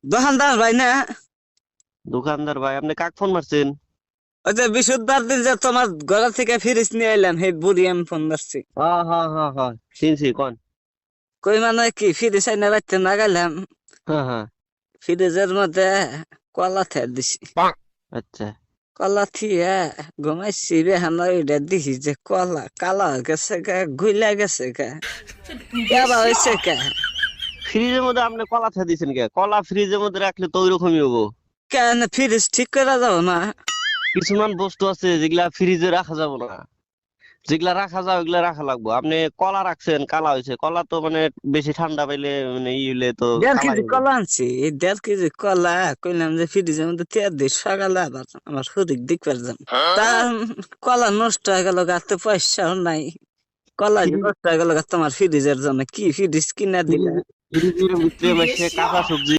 দোকানদার ভাই না? দোকানদার ভাই, আপনি কাক ফোন মারছেন? ওই যে বিশুদ্ধবার দিন যে তোমার ঘর থেকে ফিরিস নিয়ে এলাম, সেই বুড়ি আমি ফোন ধরছি। হ্যাঁ হ্যাঁ হ্যাঁ হ্যাঁ, চিনছি, কোন? কই মানে কি ফিরিস আইনা রাখতে না গেলাম, হ্যাঁ হ্যাঁ। ফ্রিজের মধ্যে কলা থে দিছি। আচ্ছা। কলা থিয়া ঘুমাইছি রে, হানা ওইটা দিছি যে কলা কালা হয়ে গেছে গা, গুইলা গেছে গা, কেবা হয়েছে কা। ফ্রিজের মধ্যে আপনি কলা থা দিয়েছেন কে? কলা ফ্রিজের মধ্যে রাখলে তো ওইরকমই হবো। কেন ফ্রিজ ঠিক করে যাবো না? কিছুমান বস্তু আছে যেগুলা ফ্রিজে রাখা যাবে না, যেগুলা রাখা যায় ওগুলা রাখা লাগবো। আপনি কলা রাখছেন, কালা হয়েছে। কলা তো মানে বেশি ঠান্ডা পাইলে মানে ই হইলে তো 1.5 কেজি কালাই হবে। কলা আনছি, এই 1.5 কেজি কলা কইলাম যে ফ্রিজের মধ্যে তেল দিই, সকালে আবার আমার শরীর দেখবার যাম। তা কলা নষ্ট হয়ে গেল, গাতে পয়সাও নাই। কলা যে ফ্রিজ নষ্ট হয়ে গেল তোমার ফ্রিজের জন্য, কি ফ্রিজ কিনা দিলা? ফ্রিজের ভিতরে মাসে কাঁচা সবজি